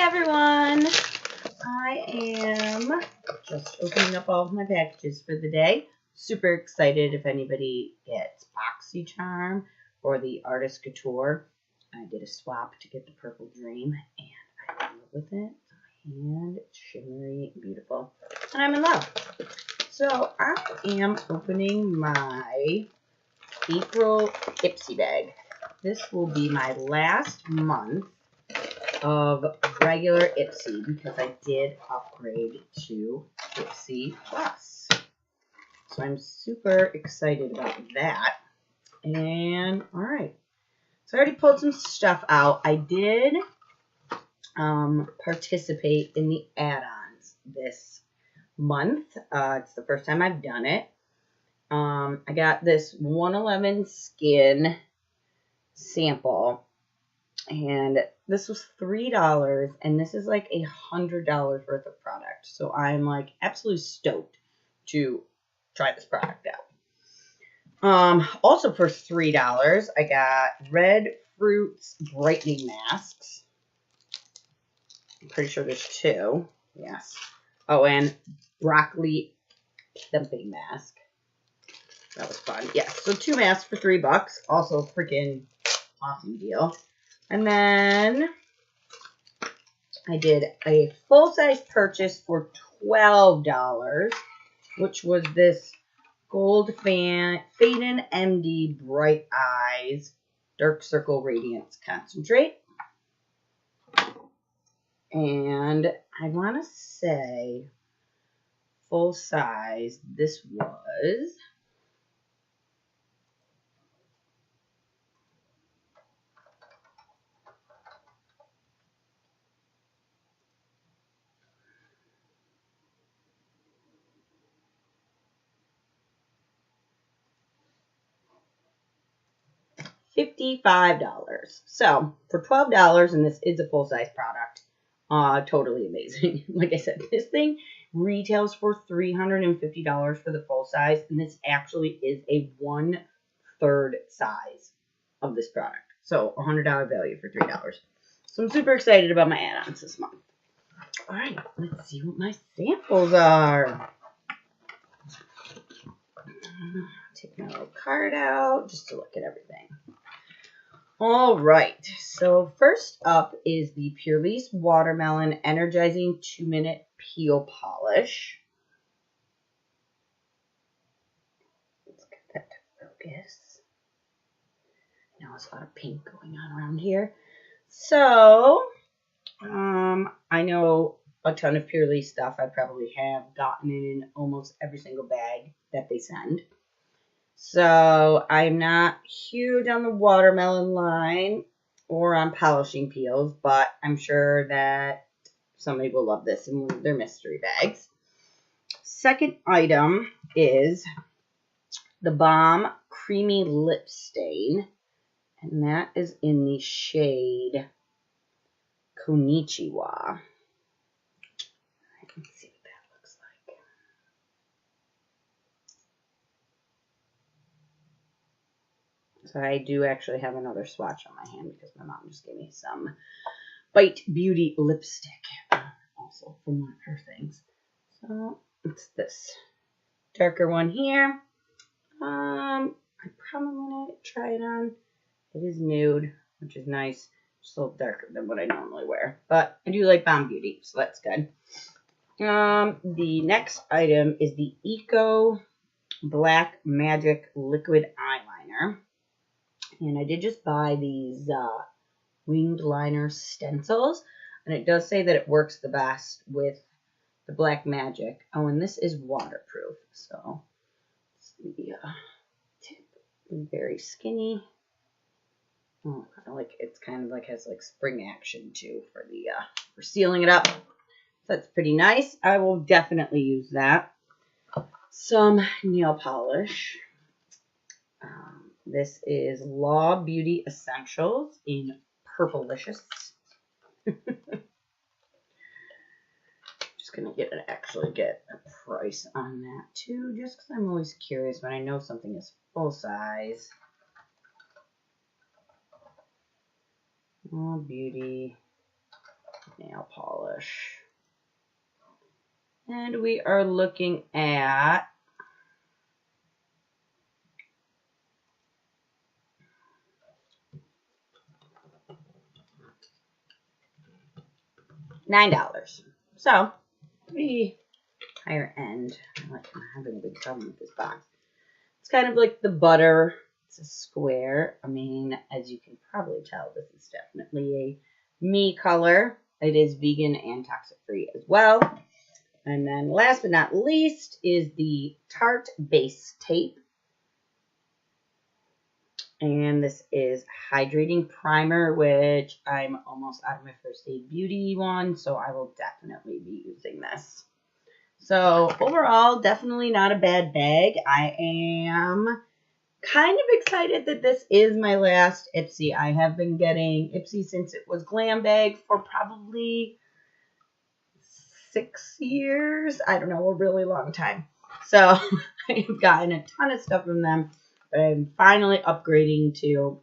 everyone. I am just opening up all of my packages for the day. Super excited if anybody gets BoxyCharm or the Artist Couture. I did a swap to get the Purple Dream and I'm in love with it. And it's shimmery and beautiful. And I'm in love. So I am opening my April Ipsy bag. This will be my last month of regular Ipsy because I did upgrade to Ipsy Plus. So I'm super excited about that. And alright. So I already pulled some stuff out. I did participate in the add-ons this month. It's the first time I've done it. I got this 111 Skin sample. And this was $3, and this is like $100 worth of product. So I'm like absolutely stoked to try this product out. Also for $3, I got Red Fruits brightening masks. I'm pretty sure there's two. Yes. Oh, and broccoli plumping mask. That was fun. Yes. So 2 masks for $3. Also freaking awesome deal. And then I did a full-size purchase for $12, which was this Gold Faden MD Bright Eyes Dark Circle Radiance Concentrate. And I want to say full-size, this was $55. So for $12, and this is a full-size product, totally amazing. Like I said, this thing retails for $350 for the full size, and this actually is a 1/3 size of this product. So $100 value for $3. So I'm super excited about my add-ons this month. All right, let's see what my samples are. Take my little card out just to look at everything. All right, so first up is the Purlisse Watermelon Energizing 2-Minute Peel Polish. Let's get that to focus. Now there's a lot of pink going on around here. So, I know a ton of Purlisse stuff. I probably have gotten it in almost every single bag that they send. So I'm not huge on the watermelon line or on polishing peels, but I'm sure that somebody will love this in one of their mystery bags. Second item is TheBalm Creamy Lip Stain, and that is in the shade Konnichiwa. Let's see what that looks like. So I do actually have another swatch on my hand because my mom just gave me some Bite Beauty lipstick, also from one of her things. So it's this darker one here. I probably want to try it on. It is nude, which is nice. Just a little darker than what I normally wear, but I do like Balm Beauty, so that's good. The next item is the Eyeko Black Magic Liquid Eyeliner. And I did just buy these winged liner stencils. And it does say that it works the best with the Black Magic. Oh, and this is waterproof. So it's the tip. Very skinny. Oh, I like it's kind of like has like spring action too for the for sealing it up. So that's pretty nice. I will definitely use that. Some nail polish. This is Law Beauty Essentials in Purlisse. Just gonna actually get a price on that too, just because I'm always curious when I know something is full size. Law Beauty nail polish. And we are looking at $9. So, pretty higher end. I'm having a big problem with this box. It's kind of like the butter. It's a square. I mean, as you can probably tell, this is definitely a me color. It is vegan and toxic free as well. And then last but not least is the Tarte Base Tape. And this is hydrating primer, which I'm almost out of my First Aid Beauty one, so I will definitely be using this. So overall, definitely not a bad bag. I am kind of excited that this is my last Ipsy. I have been getting Ipsy since it was Glam Bag for probably 6 years. I don't know, a really long time. So I've gotten a ton of stuff from them, but I'm finally upgrading to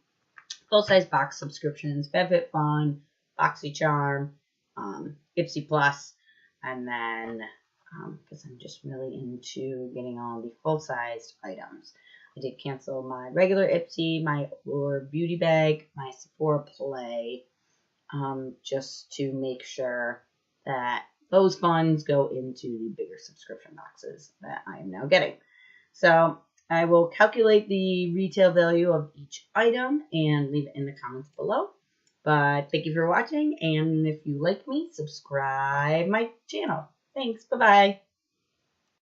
full-size box subscriptions, FabFitFun, BoxyCharm, Ipsy Plus, and then because I'm just really into getting all the full-sized items. I did cancel my regular Ipsy, my beauty bag, my Sephora Play, just to make sure that those funds go into the bigger subscription boxes that I am now getting. So I will calculate the retail value of each item and leave it in the comments below. But thank you for watching, and if you like me, subscribe my channel. Thanks. Bye-bye.